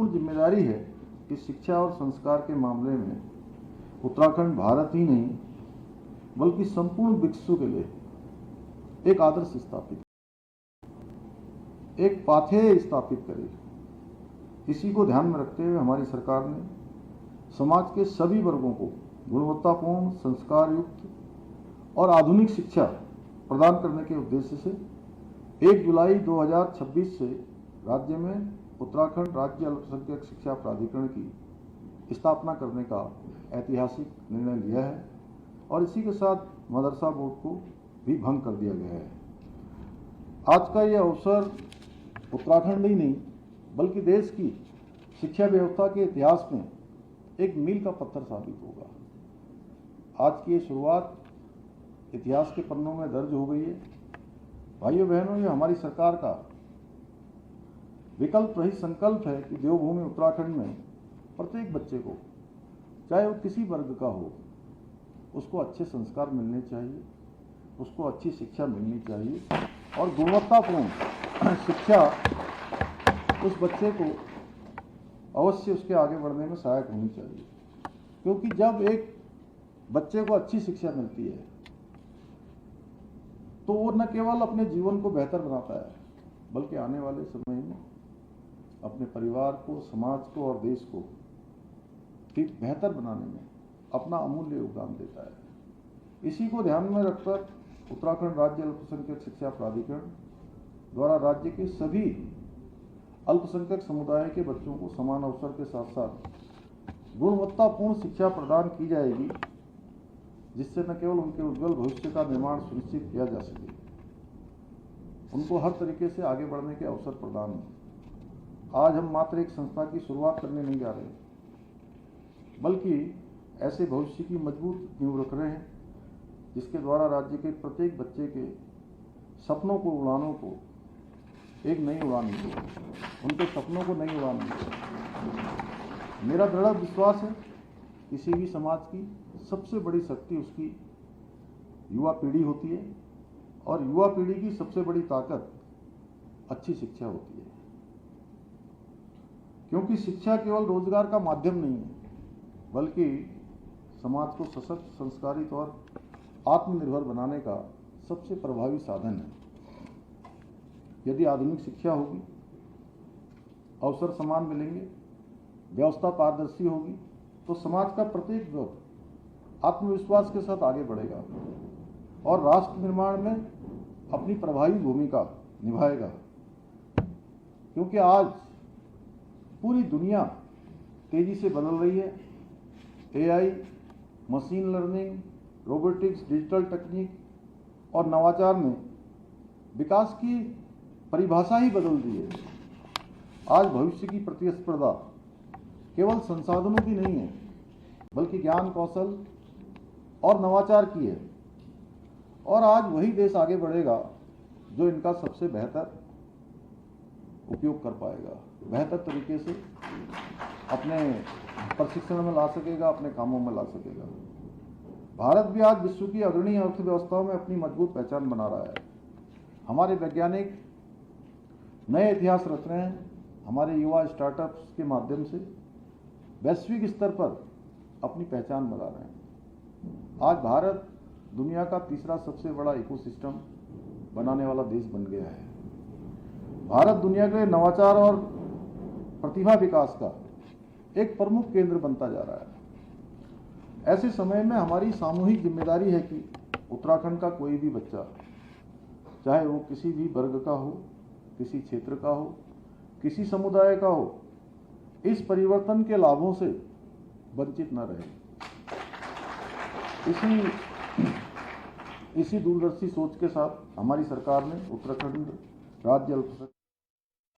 संपूर्ण जिम्मेदारी है कि शिक्षा और संस्कार के मामले में उत्तराखंड भारत ही नहीं बल्कि संपूर्ण विकसित के लिए एक आदर्श स्थापित, एक पाथेय स्थापित करे। इसी को ध्यान में रखते हुए हमारी सरकार ने समाज के सभी वर्गों को गुणवत्तापूर्ण, संस्कार युक्त और आधुनिक शिक्षा प्रदान करने के उद्देश्य से 1 जुलाई 2026 से राज्य में उत्तराखंड राज्य अल्पसंख्यक शिक्षा प्राधिकरण की स्थापना करने का ऐतिहासिक निर्णय लिया है और इसी के साथ मदरसा बोर्ड को भी भंग कर दिया गया है। आज का यह अवसर उत्तराखंड ही नहीं बल्कि देश की शिक्षा व्यवस्था के इतिहास में एक मील का पत्थर साबित होगा। आज की ये शुरुआत इतिहास के पन्नों में दर्ज हो गई है। भाइयों बहनों, ये हमारी सरकार का विकल्प रहित संकल्प है कि देवभूमि उत्तराखंड में प्रत्येक बच्चे को, चाहे वो किसी वर्ग का हो, उसको अच्छे संस्कार मिलने चाहिए, उसको अच्छी शिक्षा मिलनी चाहिए और गुणवत्तापूर्ण शिक्षा उस बच्चे को अवश्य उसके आगे बढ़ने में सहायक होनी चाहिए। क्योंकि जब एक बच्चे को अच्छी शिक्षा मिलती है तो वो न केवल अपने जीवन को बेहतर बनाता है बल्कि आने वाले समय में अपने परिवार को, समाज को और देश को ठीक बेहतर बनाने में अपना अमूल्य योगदान देता है। इसी को ध्यान में रखकर उत्तराखंड राज्य अल्पसंख्यक शिक्षा प्राधिकरण द्वारा राज्य के सभी अल्पसंख्यक समुदाय के बच्चों को समान अवसर के साथ साथ गुणवत्तापूर्ण शिक्षा प्रदान की जाएगी, जिससे न केवल उनके उज्जवल भविष्य का निर्माण सुनिश्चित किया जा सके, उनको हर तरीके से आगे बढ़ने के अवसर प्रदान हो। आज हम मात्र एक संस्था की शुरुआत करने नहीं जा रहे, बल्कि ऐसे भविष्य की मजबूत नींव रख रहे हैं जिसके द्वारा राज्य के प्रत्येक बच्चे के सपनों को, उड़ानों को एक नई उड़ान मिले, उनके सपनों को नई उड़ान मिले। मेरा दृढ़ विश्वास है किसी भी समाज की सबसे बड़ी शक्ति उसकी युवा पीढ़ी होती है और युवा पीढ़ी की सबसे बड़ी ताकत अच्छी शिक्षा होती है। क्योंकि शिक्षा केवल रोजगार का माध्यम नहीं है बल्कि समाज को सशक्त, संस्कारित और आत्मनिर्भर बनाने का सबसे प्रभावी साधन है। यदि आधुनिक शिक्षा होगी, अवसर समान मिलेंगे, व्यवस्था पारदर्शी होगी तो समाज का प्रत्येक वर्ग आत्मविश्वास के साथ आगे बढ़ेगा और राष्ट्र निर्माण में अपनी प्रभावी भूमिका निभाएगा। क्योंकि आज पूरी दुनिया तेजी से बदल रही है। AI, machine learning, robotics, digital तकनीक और नवाचार ने विकास की परिभाषा ही बदल दी है। आज भविष्य की प्रतिस्पर्धा केवल संसाधनों की नहीं है बल्कि ज्ञान, कौशल और नवाचार की है। और आज वही देश आगे बढ़ेगा जो इनका सबसे बेहतर उपयोग कर पाएगा, बेहतर तरीके से अपने प्रशिक्षण में ला सकेगा, अपने कामों में ला सकेगा। भारत भी आज विश्व की अग्रणी अर्थव्यवस्थाओं में अपनी मजबूत पहचान बना रहा है। हमारे वैज्ञानिक नए इतिहास रच रहे हैं। हमारे युवा स्टार्टअप्स के माध्यम से वैश्विक स्तर पर अपनी पहचान बना रहे हैं। आज भारत दुनिया का तीसरा सबसे बड़ा इकोसिस्टम बनाने वाला देश बन गया है। भारत दुनिया के नवाचार और प्रतिभा विकास का एक प्रमुख केंद्र बनता जा रहा है। ऐसे समय में हमारी सामूहिक जिम्मेदारी है कि उत्तराखंड का कोई भी बच्चा, चाहे वो किसी भी वर्ग का हो, किसी क्षेत्र का हो, किसी समुदाय का हो, इस परिवर्तन के लाभों से वंचित न रहे। इसी दूरदर्शी सोच के साथ हमारी सरकार ने उत्तराखंड राज्य अल्पसंख्यक